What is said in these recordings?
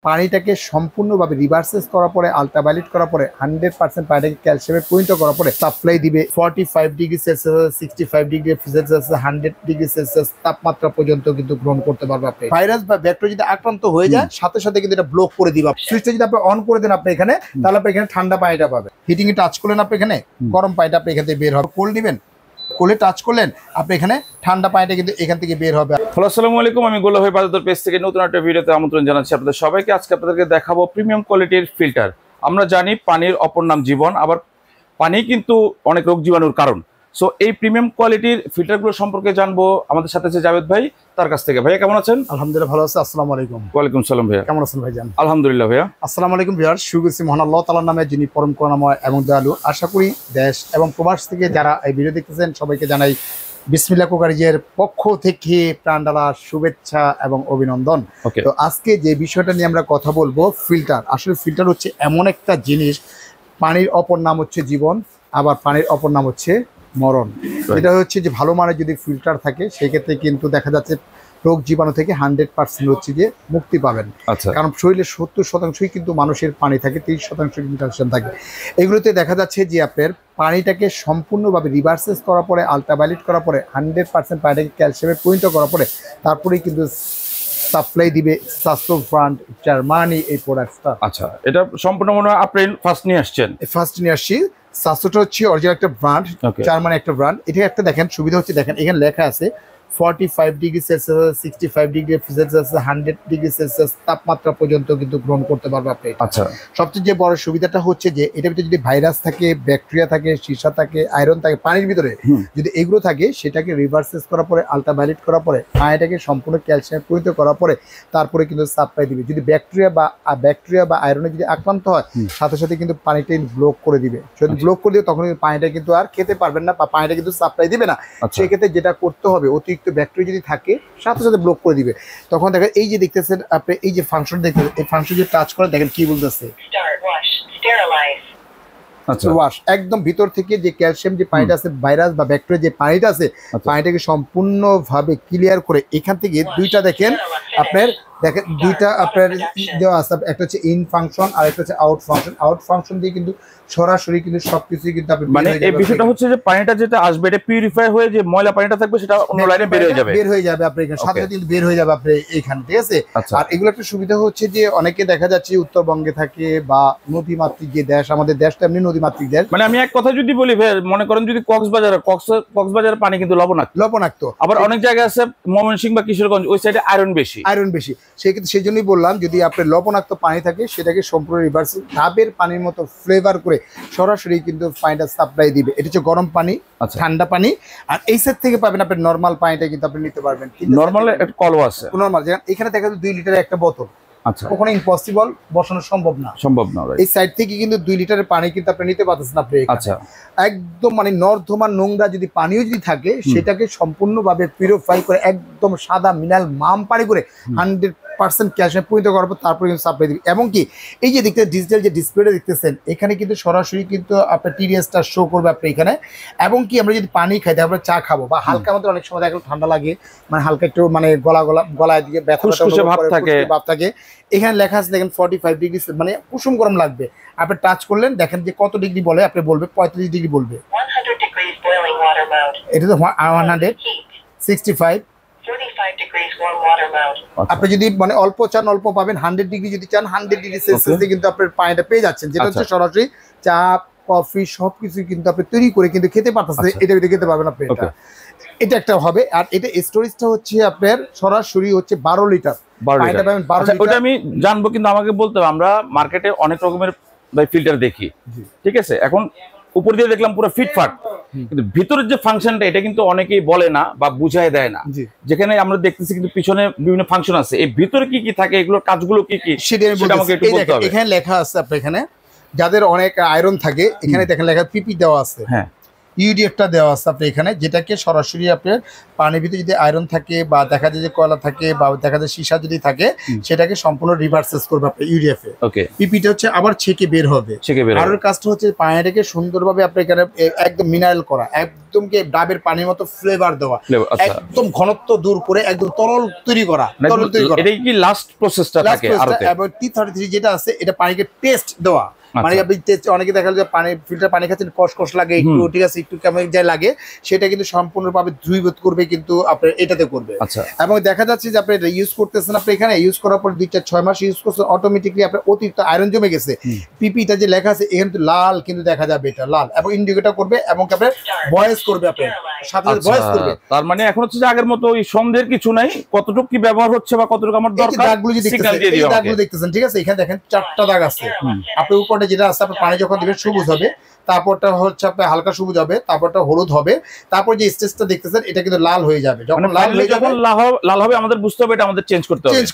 পানিটাকে সম্পূর্ণভাবে রিভার্সেস করার পরে আল্ট্রাভায়োলেট করার পরে 100% পানিটাকে ক্যালসিয়ামে পরিণত করার পরে সাপ্লাই দিবে 45°C 65°C 100°C তাপমাত্রা পর্যন্ত কিন্তু গ্রহণ করতে পারবে। আপনি ভাইরাস বা ব্যাকটেরিয়া যদি আক্রান্ত হয়ে যায় সাথে সাথে কিন্তু এটা ব্লক করে দিবে। সুইচটা যদি আপনি অন করে দেন আপনি এখানে, তাহলে আপনি এখানে ঠান্ডা পানিটা পাবেন। হিটিং এ টাচ করলেন আপনি এখানে গরম পানিটা আপনি এখান থেকে বের হবে। কোল্ড নেবেন, কোলে টাচ করলেন আপনি এখানে ঠান্ডা পানিটা কিন্তু এখান থেকে বের হবে। আসসালামু আলাইকুম, আমি গোল্লা ভাই বাজার পেজ থেকে নতুন একটা ভিডিওতে আমন্ত্রণ জানাচ্ছি আপনাদের সবাইকে। আজকে আপনাদেরকে দেখাবো প্রিমিয়াম কোয়ালিটির ফিল্টার। আমরা জানি পানির অপর নাম জীবন, আবার পানি কিন্তু অনেক রোগ জীবাণুর কারণ। সো এই প্রিমিয়াম কোয়ালিটির ফিল্টারগুলো সম্পর্কে জানবো আমাদের সাথে আছে জাভেদ ভাই, তার কাছ থেকে। ভাইয়া কেমন আছেন? আলহামদুলিল্লাহ ভালো আছি। আসসালামু আলাইকুম। ওয়ালাইকুম সালাম ভাইয়া, কেমন আছেন ভাইজান? আলহামদুলিল্লাহ ভাইয়া। আসসালামু আলাইকুম ভিউয়ার্স, শুরু করছি মহান আল্লাহ তাআলার নামে, যিনি পরম করুণাময় এবং দয়ালু। আশা করি দেশ এবং প্রবাস থেকে যারা এই ভিডিও দেখতেছেন সবাইকে জানাই বিসমিল্লাহ কুকারিজের পক্ষ থেকে প্রাণঢালা শুভেচ্ছা এবং অভিনন্দন। তো আজকে যে বিষয়টা নিয়ে আমরা কথা বলবো, ফিল্টার। আসলে ফিল্টার হচ্ছে এমন একটা জিনিস, পানির অপর নাম হচ্ছে জীবন, আবার পানির অপর নাম হচ্ছে মরণ। এটা হচ্ছে যে ভালো মানের যদি ফিল্টার থাকে সেক্ষেত্রে কিন্তু দেখা যাচ্ছে রোগ জীবাণু থেকে 100% হচ্ছে যে মুক্তি পাবেন। কারণ শরীরের 70% কিন্তু মানুষের পানি থাকে, 30% কিন্তু ক্যালসিয়াম থাকে। এগুলোতে দেখা যাচ্ছে যে আপনার পানিটাকে সম্পূর্ণভাবে রিভার্সেস করার পরে আল্ট্রাভায়োলেট করার পরে 100% পানিটাকে ক্যালসিয়ামে পরিণত করার পরে তারপরেই কিন্তু সাপ্লাই দিবে সাস্টোফ্রান্ট জার্মানি এই প্রোডাক্টটা। আচ্ছা, এটা সম্পূর্ণ মনে হয় আপনি ফার্স্ট নিয়ে আসছেন? ফার্স্ট নিয়ে আসছি। সাস্টোটা হচ্ছে অরিজিনাল একটা ব্র্যান্ড, জার্মানি একটা ব্র্যান্ড। এটা একটা দেখেন সুবিধা হচ্ছে, দেখেন এখানে লেখা আছে 45°C 65°C 100°C তাপমাত্রা পর্যন্ত কিন্তু গ্রহণ করতে পারবে আপনি। আচ্ছা, সবচেয়ে যে বড় সুবিধাটা হচ্ছে যে এটার ভিতরে যদি ভাইরাস থাকে, ব্যাকটেরিয়া থাকে, সীসা থাকে, আয়রন থাকে পানির ভিতরে, যদি এগুলো থাকে সেটাকে রিভার্সেস করার পরে আল্ট্রাভায়োলেট করার পরে পানিটাকে সম্পূর্ণ ক্যালসিয়ামে পরিণত করার পরে তারপরে কিন্তু সাপ্লাই দিবে। যদি ব্যাকটেরিয়া বা আয়রনে যদি আক্রান্ত হয় সাথে সাথে কিন্তু পানিটা ব্লক করে দিবে। যদি ব্লক করে দিবে তখন পানিটা কিন্তু আর খেতে পারবেন না বা পানিটা কিন্তু সাপ্লাই দিবে না। সেক্ষেত্রে যেটা করতে হবে, অতিরিক্ত ব্যাকটেরিয়া যদি থাকে সাথে সাথে ব্লক করে দিবে। তখন দেখেন এই যে দেখতেছেন আপনি, এই যে ফাংশন দেখতেছেন, এই ফাংশন যে টাচ করে দেখেন কি বলতেছে, ওয়াশ। একদম ভিতর থেকে যে ক্যালসিয়াম যে পানিটা আছে, ভাইরাস বা ব্যাকটেরিয়া যে পানিটা আছে, পানিটাকে সম্পূর্ণভাবে ক্লিয়ার করে এখান থেকে দুইটা দেখেন আপনার, দেখেন দুইটা আপনার দেওয়া আছে। একটা হচ্ছে ইন ফাংশন আর একটা হচ্ছে আউট ফাংশন। আউট ফাংশন দিয়ে কিন্তু সরাসরি কিন্তু সবকিছুই কিন্তু আপনি, মানে এই বিষয়টা হচ্ছে যে পানিটা যেটা আসবে এটা পিউরিফাই হয়ে যে ময়লা পানিটা থাকবে সেটা অন্য লাইনে বের হয়ে যাবে আপনি এখানে সাথে সাথে বের হয়ে যাবে আপনি এইখানে, ঠিক আছে? আর এগুলো একটা সুবিধা হচ্ছে যে অনেকে দেখা যাচ্ছে উত্তরবঙ্গে থাকে বা নদীমাতৃক যে দেশ, আমাদের দেশটা এমনি নদীমাতৃক দেশ। মানে আমি এক কথা যদি বলি ভাই, মনে করেন যদি কক্সবাজারের পানি কিন্তু লবণাক্ত, আবার অনেক জায়গায় আছে ময়মনসিংহ বা কিশোরগঞ্জ ওই সাইডে আয়রন বেশি। সেক্ষেত্রে সেই জন্যই বললাম, যদি আপনার লবণাক্ত পানি থাকে সেটাকে সম্পূর্ণ রিভার্স ডাবের পানির মতো ফ্লেভার করে সরাসরি কিন্তু পানিটা সাপ্লাই দিবে। এটা হচ্ছে গরম পানি, ঠান্ডা পানি। আর এই সেট থেকে পাবেন আপনি নর্মাল পানিটা কিন্তু আপনি নিতে পারবেন। নর্মাল একটা কলও আছে, নর্মাল। যেমন এখানে দেখা যায় 2 লিটারের একটা বোতল। আচ্ছা, কখনো ইম্পসিবল, বসানো সম্ভব না। এই সাইড থেকে কিন্তু 2 লিটারের পানি কিন্তু আপনি নিতে পারতেছেন আপনি। আচ্ছা, একদম মানে নর্দমা নোংরা যদি পানিও যদি থাকে সেটাকে সম্পূর্ণভাবে পিউরিফাই করে একদম সাদা মিনারেল মাম পানি করে 100% ক্যালসিয়াম পরিণত করার পর তারপরে কিন্তু সাপ্লাই দিবে। এবং কি এই যে দেখতে ডিজিটাল যে ডিসপ্লেটা দেখতেছেন এখানে কিন্তু সরাসরি কিন্তু আপনার টিডিএসটা শো করবে আপনি এখানে। এবং কি আমরা যদি পানি খাই, তারপরে চা খাবো বা হালকা মতো, অনেক সময় দেখা ঠান্ডা লাগে, মানে হালকা একটু মানে গলায় দিকে ব্যথা ভাব থাকে, এখানে লেখা আছে দেখেন 45°, মানে কুসুম গরম লাগবে। আপনি টাচ করলেন দেখেন যে কত ডিগ্রি বলে, আপনি বলবে 35 ডিগ্রি বলবে। এটা তো 165। আপনি যদি মানে অল্প চান অল্প পাবেন, 100 ডিগ্রি যদি চান 100°C কিন্তু আপনার পানিটা পেয়ে যাচ্ছেন, যেটা হচ্ছে সরাসরি চা কফি সবকিছু কিন্তু আপনি তৈরি করে কিন্তু খেতে পারতেছেন। এটা খেতে পারবেন আপনি, এটা একটা হবে। আর এটা স্টোরেজটা হচ্ছে আপনার সরাসরি হচ্ছে 12 লিটার। ওটা আমি জানবো, কিন্তু আমাকে বলতে হবে, আমরা মার্কেটে অনেক রকমের ফিল্টার দেখি, ঠিক আছে? এখন উপর দিয়ে দেখলাম পুরো ফিটফাট, কিন্তু ভিতরের যে ফাংশনটা এটা কিন্তু অনেকেই বলে না বা বুঝায় দেয় না। যেখানে আমরা দেখতেছি কিন্তু পিছনে বিভিন্ন ফাংশন আছে, এই ভিতরে কি কি থাকে, এগুলোর কাজগুলো কি কি সেটা আমাকে একটু বলতে হবে। এখানে লেখা আছে আপনার, এখানে যাদের অনেক আয়রন থাকে এখানে দেখেন লেখা পিপি দেওয়া আছে। হ্যাঁ, ইউডিএফটা দেওয়া আছে আপনি এখানে, যেটাকে সরাসরি আপনার পানির ভিতরে যদি আয়রন থাকে বা দেখা যায় যে কয়লা থাকে বা দেখা যায় সীসা যদি থাকে সেটাকে সম্পূর্ণ রিভার্সেস করবে আপনার ইউডিএফ এ। ওকে, পিপিটা হচ্ছে আবার ছেঁকে বের হবে। আর ওর কাজটা হচ্ছে পানিটাকে সুন্দরভাবে আপনি এখানে একদম মিনারেল করা, একদম কি ডাবের পানির মতো ফ্লেভার দেওয়া, একদম ঘনত্ব দূর করে একদম তরল তৈরি করা। এটাই কি লাস্ট প্রসেসটা থাকে? আর এবং T33 যেটা আছে এটা পানিকে টেস্ট দেওয়া, মানে আপনি অনেকে দেখা যায় পানি ফিল্টার পানি খাচ্ছেন কষ লাগে একটু, ঠিক আছে, একটু কেমন যাই লাগে, সেটা কিন্তু সম্পূর্ণভাবে দ্রবীভূত করবে কিন্তু আপনার এটাতে করবে। এবং দেখা যাচ্ছে যে আপনি এটা ইউজ করতেছেন, আপনি এখানে ইউজ করার পর 2-6 মাস ইউজ করছেন, অটোমেটিকলি আপনার অতিরিক্ত আয়রন জমে গেছে, পিপিটা যে লেখা আছে এখানে তো লাল কিন্তু দেখা যাবে, এটা লাল এবং ইন্ডিকেটর করবে এবং আপনার ভয়েস করবে, আপনার সাথে ভয়েস করবে। তার মানে এখন হচ্ছে যে আগের মতো ওই সন্দেহের কিছু নাই, কতটুকু কি ব্যবহার হচ্ছে বা কতটুকু আমার দরকার, দাগগুলো যে দেখতেছেন, ঠিক আছে, এখানে দেখেন 4টা দাগ আছে। আপনি উপরে যেটা আছে আপনার পানি যখন দিবেন সবুজ হবে, তারপরটা হচ্ছে আপনার হালকা সবুজ হবে, তারপরটা হলুদ হবে, তারপর যে স্টেজটা দেখতেছেন এটা কিন্তু লাল হয়ে যাবে। যখন লাল হয়ে যাবে, লাল হবে আমাদের বুঝতে হবে এটা আমাদের চেঞ্জ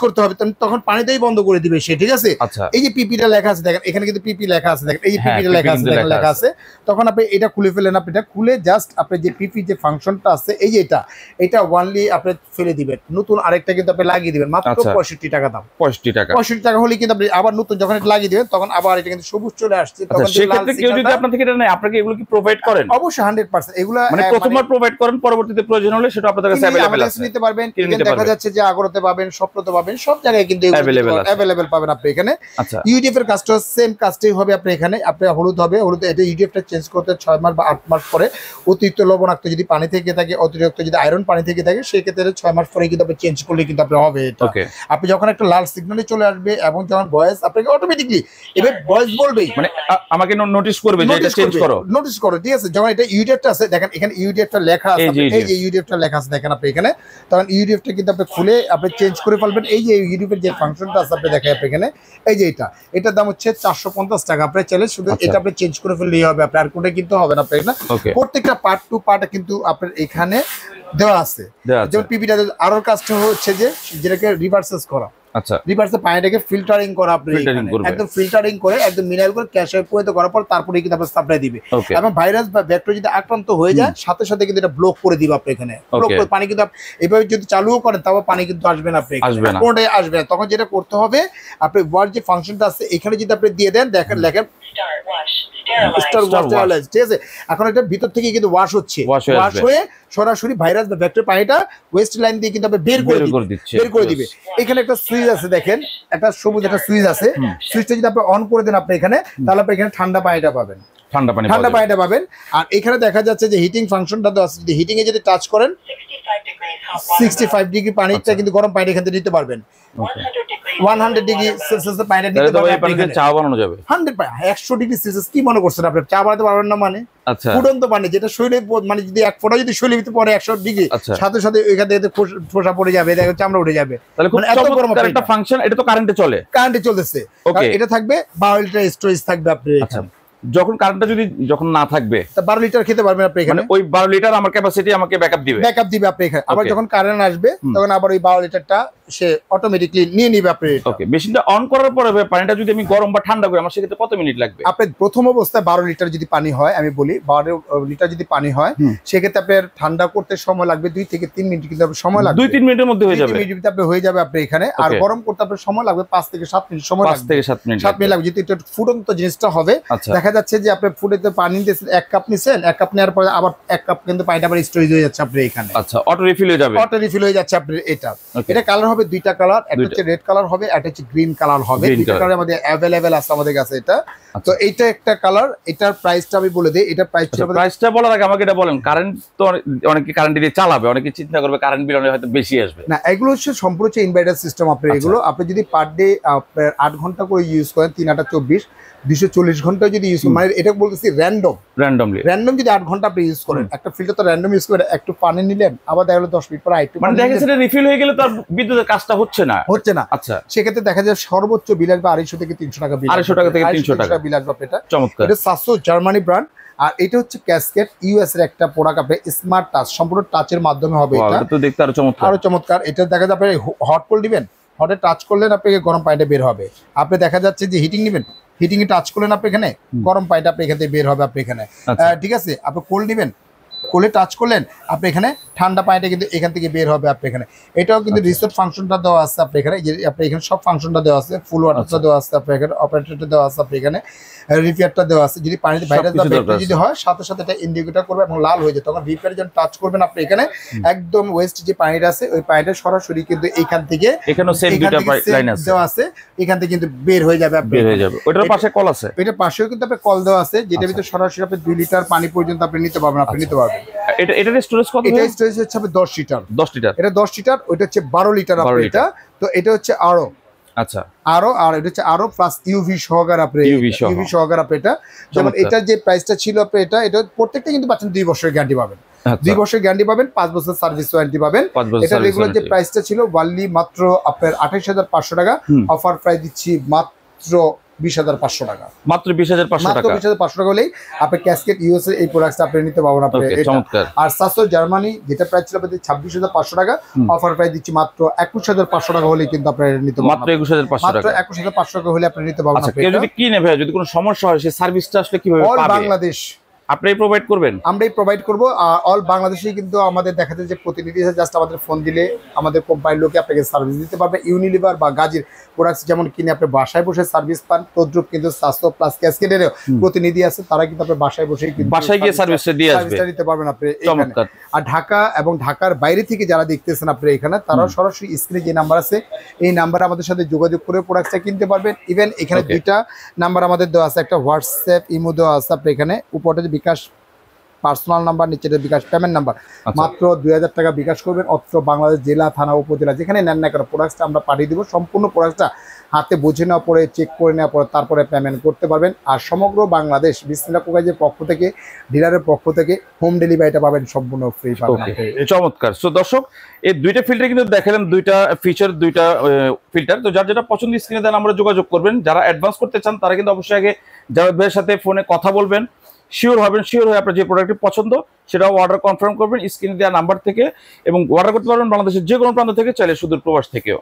করতে হবে, তখন পানিতেই বন্ধ করে দিবে সে, ঠিক আছে। এই যে পিপিটা লেখা আছে দেখেন, এখানে কিন্তু পিপি লেখা আছে দেখেন, এই যে পিপিটা লেখা আছে, তখন আপনি এটা খুলে ফেলেন, আপনি এটা খুলে জাস্ট আপনি যে পিপি যে ফাংশনটা আছে এই যে এটা ওয়ানলি আপনি ফেলে দিবেন, নতুন আরেকটা কিন্তু আপনি লাগিয়ে দিবেন, মাত্র 65 টাকা দাম। 65 টাকা হলে কিন্তু আপনি আবার নতুন যখন এটা লাগিয়ে দিবেন তখন আবার এটা কিন্তু সবুজ চলে আসছে। তখন সেক্ষেত্রে কেউ যদি আপনার থেকে এটা নেয়, আপনাকে এগুলো কি প্রোভাইড করেন? অবশ্যই 100%। এগুলো মানে প্রথমবার প্রোভাইড করেন, পরবর্তীতে প্রয়োজন হলে সেটা আপনাদের কাছে अवेलेबल আছে, নিতে পারবেন। দেখা যাচ্ছে যে আগরতে পাবেন, স্বপ্নতে পাবেন, সব জায়গায় কিন্তু अवेलेबल পাবেন আপনি এখানে। ইউডিএফ এর কাজটা সেম কাজটাই হবে আপনি এখানে। আপনি হলুদ হবে, হলুদ এটা ইউডিএফটা চেঞ্জ করতে 6 মাস বা 8 মাস পরে, অতিরিক্ত লবণাক্ত যদি পানি থেকে থাকে, অতিরিক্ত যদি আয়রন পানি থেকে থাকে, সেই ক্ষেত্রে 6 মাস পরে কিন্তু আপনি চেঞ্জ করলে কিন্তু আপনি হবে এটা। আপনি যখন একটা লাল সিগন্যালে চলে আসবে এবং যখন ভয়েস আপনাকে অটোমেটিকলি এবার ভয়েস বলবেই, মানে আমাকে নোটিস করবে যে এটা চেঞ্জ করো, নোটিস করো, ঠিক আছে। যখন এটা ইউডিএফটা আছে দেখেন, এখানে ইউডিএফটা লেখা আছে, এই যে ইউডিএফটা লেখা আছে দেখেন আপনি এখানে, তখন ইউডিএফটা কিন্তু আপনি খুলে আপনি চেঞ্জ করে ফেলবেন। এই যে ইউডিএফের যে ফাংশনটা আছে আপনি দেখেন আপনি এখানে, এই যে এটার দাম হচ্ছে 450 টাকা। আপনি চাইলে শুধু এটা আপনি চেঞ্জ করে ফেললেই হবে, আপনার আর কোনটা কিন্তু হবে না আপনার এখানে। প্রত্যেকটা পার্ট টু পার্ট কিন্তু আপনার এখানে দেওয়া আছে। যেমন পিপিটা আরো কাজটা হচ্ছে যে যেটাকে রিভার্সেস করা, রিভার্সে পানিটাকে ফিল্টারিং করা, আপনি একদম ফিল্টারিং করে একদম মিনারেল করে ক্যাশে পরিণত করার পর তারপরে কিন্তু আপনার সাপ্লাই দিবে। এবং ভাইরাস বা ব্যাকটেরিয়া যদি আক্রান্ত হয়ে যায় সাথে সাথে কিন্তু এটা ব্লক করে দিবে আপনি এখানে। ব্লক করে পানি কিন্তু এইভাবে যদি চালুও করেন তাও পানি কিন্তু আসবে না, আপনি কোনটাই আসবে না। তখন যেটা করতে হবে, আপনি ওয়াশ যে ফাংশনটা আছে এখানে যদি আপনি দিয়ে দেন, দেখেন লেখেন ঠিক আছে। এখন এটা ভিতর থেকে কিন্তু ওয়াশ হচ্ছে, ওয়াশ হয়ে সরাসরি ভাইরাস বা ব্যাকটেরিয়া পানিটা ওয়েস্ট লাইন দিয়ে কিন্তু বের করে দিবে। এখানে একটা সুইচ আছে দেখেন, একটা সবুজ একটা সুইচ আছে, সুইচটা যদি আপনি অন করে দেন আপনি এখানে, তাহলে আপনি এখানে ঠান্ডা পানিটা পাবেন, ঠান্ডা পানিটা পাবেন। আর এখানে দেখা যাচ্ছে যে হিটিং ফাংশনটা তো আছে, যদি হিটিং এ যদি টাচ করেন 65 ডিগ্রি পানিটা কিন্তু গরম পানি এখান থেকে নিতে পারবেন। 100 ডিগ্রি সেলসিয়াসে পানিটা নিতে পারবেন, চা বানানো যাবে 100 ডিগ্রি সেলসিয়াস। কি মনে করছেন আপনি চা বানাতে পারবেন না? মানে ফুটন্ত পানি যেটা শরীরে, মানে যদি এক ফোঁটা যদি শরীরের ভিতরে পড়ে 100 ডিগ্রি, সাথে সাথে এখান থেকে ফোসা পড়ে যাবে, চামড়া উঠে যাবে। মানে এত গরম একটা ফাংশন, এটা তো কারেন্টে চলে, কারেন্টে চলতেছে। এটা থাকবে 12 লিটার স্টোরেজ থাকবে আপনি। যখন কারেন্টটা যদি যখন না থাকবে 12 লিটার খেতে পারবেন আপনি এখানে। ওই 12 লিটার আমার ক্যাপাসিটি আমাকে ব্যাকআপ দিবে আপনি এখানে। আবার যখন কারেন্ট আসবে তখন আবার ওই 12 লিটারটা সে অটোমেটিকলি নিয়ে নিবে আপনি। ওকে, মেশিনটা অন করার পরে পানিটা যদি আমি গরম বা ঠান্ডা করি আমার সেক্ষেত্রে কত মিনিট লাগবে? আপনি প্রথম অবস্থায় 12 লিটার যদি পানি হয়, আমি বলি 12 লিটার যদি পানি হয় সেক্ষেত্রে আপনার ঠান্ডা করতে সময় লাগবে 2 থেকে 3 মিনিট, কিন্তু সময় লাগবে 2-3 মিনিটের মধ্যে হয়ে যাবে, 2 মিনিটের আপনি হয়ে যাবে আপনি এখানে। আর গরম করতে আপনার সময় লাগবে 5 থেকে 7 মিনিট সময় লাগবে, 5 থেকে 7 মিনিট লাগবে। যেহেতু এটা ফুটন্ত জিনিসটা হবে, দেখা যাচ্ছে যে আপনি ফুটেতে পানি দিয়েছেন 1 কাপ নিছেন, 1 কাপ নেওয়ার পরে আবার 1 কাপ কিন্তু পানিটা আবার স্টোরেজ হয়ে যাচ্ছে আপনি এখানে। আচ্ছা, অটো রিফিল হয়ে যাবে, আপনি এটা কালার হবে 2টা কালার, একটা হচ্ছে রেড কালার হবে, একটা হচ্ছে গ্রিন কালার হবে। 2টা কালারের মধ্যে अवेलेबल আছে আমাদের কাছে এটা। তো এইটা একটা কালার, এটার প্রাইসটা আমি বলে দেই। এটা প্রাইসটা বলার আগে আমাকে এটা বলেন, কারেন্ট তো অনেকে কারেন্ট দিয়ে চালাবে, অনেকে চিন্তা করবে কারেন্ট বিল হয়তো বেশি আসবে। না, এগুলো হচ্ছে সম্পূর্ণ হচ্ছে ইনভার্টার সিস্টেম আপনি। এগুলো আপনি যদি পার ডে 8 ঘন্টা করে ইউজ করেন, 3/8 = 240 ঘন্টা যদি ইউজ করেন, মানে এটা বলতেছি র্যান্ডম যদি 8 ঘন্টা আপনি ইউজ করেন, একটা ফিল্টার তো র্যান্ডম ইউজ করে একটু পানি নিলেন, আবার দেখা গেল 10 মিনিট পর আরেকটু, মানে দেখা যাচ্ছে রিফিল হয়ে গেলে তো আর বিদ্যুতের কাজটা হচ্ছে না। আচ্ছা, সেক্ষেত্রে দেখা যায় সর্বোচ্চ বিল আসবে 250 থেকে 300 টাকা বিল, 250 টাকা থেকে 300 টাকা বিল আসবে। এটা চমৎকার, এটা সাসো জার্মানি ব্র্যান্ড। আর এটা হচ্ছে ক্যাসকেড ইউএস এর একটা প্রোডাক্ট, আপনি স্মার্ট টাচ, সম্পূর্ণ টাচের মাধ্যমে হবে এটা। তো দেখতে আরো চমৎকার। এটা দেখা যাবে হট কোল দিবেন, হটে টাচ করলেন আপনাকে গরম পানিটা বের হবে। আপনি দেখা যাচ্ছে যে হিটিং নেবেন, হিটিং এ টাচ করলেন আপনি এখানে, গরম পানিটা আপনি এখান থেকে বের হবে আপনি এখানে। ঠিক আছে, আপনি কোল্ড নেবেন, কোলে টাচ করলেন আপনি এখানে ঠান্ডা পানিটা কিন্তু এখান থেকে বের হবে আপনি এখানে। এটাও কিন্তু রিসেট ফাংশনটা দেওয়া আছে আপনি এখানে, যে আপনি এখানে সব ফাংশনটা দেওয়া আছে, ফুল ওয়াটারটা দেওয়া আছে আপনি এখানে, অপারেটরটা দেওয়া আছে আপনি এখানে, রিপেয়ারটা দেওয়া আছে। যদি পানিতে ভাইরাস বা ব্যাকটেরিয়া যদি হয় সাথে সাথে এটা ইন্ডিকেটর করবে এবং লাল হয়ে যায়, তখন রিপেয়ার যখন টাচ করবেন আপনি এখানে একদম ওয়েস্ট যে পানিটা আছে ওই পানিটা সরাসরি কিন্তু এইখান থেকে এখানেও সেম দুটো লাইন আছে দেওয়া আছে, এখান থেকে কিন্তু বের হয়ে যাবে আপনি, বের হয়ে যাবে। ওটার পাশে কল আছে, এটার পাশেও কিন্তু আপনি কল দেওয়া আছে, যেটা ভিতরে সরাসরি আপনি 2 লিটার পানি পর্যন্ত আপনি নিতে পারবেন, আপনি নিতে পারবেন। এটার স্টোরেজ কত? এটা স্টোরেজ হচ্ছে 10 লিটার। 10 লিটার, এটা 10 লিটার, ওইটা হচ্ছে 12 লিটার আপনি এটা। তো এটা হচ্ছে আরো, আচ্ছা আরো, আর এটা হচ্ছে আরো প্লাস ইউভি সহকারে আপনি, ইউভি সহকারে আপনি এটা। যেমন এটা যে প্রাইসটা ছিল আপনি এটা প্রত্যেকটা কিন্তু পাচ্ছেন 2 বছরের গ্যারান্টি পাবেন, 2 বছরের গ্যারান্টি পাবেন, 5 বছর সার্ভিস ওয়ারেন্টি পাবেন। এটা রেগুলার যে প্রাইসটা ছিল ওয়ানলি মাত্র আপনার 28,500 টাকা, অফার প্রাইস দিচ্ছি মাত্র 20,500 টাকা, মাত্র 20,500 টাকা, মাত্র 20,500 টাকা হলেই আপনি ক্যাসকেড ইউএস এই প্রোডাক্টটা আপনি নিতে পারবেন আপনি। আর সাসো জার্মানি যেটা প্রাইস ছিল আপনাদের 26,500 টাকা, অফার প্রাইস দিচ্ছি মাত্র 21,500 টাকা হলেই কিন্তু আপনি নিতে পারবেন, মাত্র 21,500 টাকা, 21,500 টাকা হলে আপনি নিতে পারবেন। আচ্ছা, কেউ যদি কিনে ভাই, যদি কোনো সমস্যা হয় সেই সার্ভিসটা আসলে কিভাবে পাবে? অল বাংলাদেশ আপনিই প্রোভাইড করবেন? আমরাই প্রোভাইড করবো। অল বাংলাদেশেই কিন্তু আমাদের দেখা যায় যে প্রতিনিধি জাস্ট আমাদের ফোন দিলে আমাদের কোম্পানির লোকে আপনাকে সার্ভিস দিতে পারবে। ইউনিলিভার বা গাজীর প্রোডাক্টস যেমন কিনে আপনি বাসায় বসে সার্ভিস পান, তদ্রুপ কিন্তু স্বাস্থ্য প্লাস ক্যাসকেডেরও প্রতিনিধি আছে, তারা কিন্তু আপনি বাসায় বসে বাসায় গিয়ে সার্ভিসটা দিয়ে আসবে, দিতে পারবেন আপনি এখানে। আর ঢাকা এবং ঢাকার বাইরে থেকে যারা দেখতেছেন আপনি এখানে, তারা সরাসরি স্ক্রিনে যে নাম্বার আছে এই নাম্বারে আমাদের সাথে যোগাযোগ করে প্রোডাক্টটা কিনতে পারবেন। ইভেন এখানে 2টা নাম্বার আমাদের দেওয়া আছে, একটা হোয়াটসঅ্যাপ ইমো দেওয়া আছে আপনি এখানে, উপরে বিকাশ পার্সোনাল নাম্বার, নিচে বিকাশ পেমেন্ট নাম্বার। মাত্র 2,000 টাকা বিকাশ করবেন, অত্র বাংলাদেশ জেলা থানা উপজেলা যেখানে নেন না কেন প্রোডাক্টটা আমরা পাঠিয়ে দেবো। সম্পূর্ণ প্রোডাক্টটা হাতে বুঝে নেওয়ার পরে, চেক করে নেওয়ার পরে তারপরে পেমেন্ট করতে পারবেন। আর সমগ্র বাংলাদেশ বিসমিল্লাহ কোকাইজের পক্ষ থেকে, ডিলারের পক্ষ থেকে হোম ডেলিভারিটা পাবেন সম্পূর্ণ ফ্রি পাবেন। চমৎকার। সো দর্শক, এই 2টা ফিল্টার কিন্তু দেখালাম, 2টা ফিচার, 2টা ফিল্টার। তো যার যেটা পছন্দ স্ক্রিনে দেন আমরা যোগাযোগ করবেন। যারা অ্যাডভান্স করতে চান তারা কিন্তু অবশ্যই আগে জাভেদ ভাইয়ের সাথে ফোনে কথা বলবেন, শিওর হবেন, শিওর হয়ে আপনার যে প্রোডাক্টটি পছন্দ সেটাও অর্ডার কনফার্ম করবেন স্ক্রিনে দেওয়া নাম্বার থেকে, এবং অর্ডার করতে পারবেন বাংলাদেশের যে কোনো প্রান্ত থেকে, চাইলে সুদূর প্রবাস থেকেও।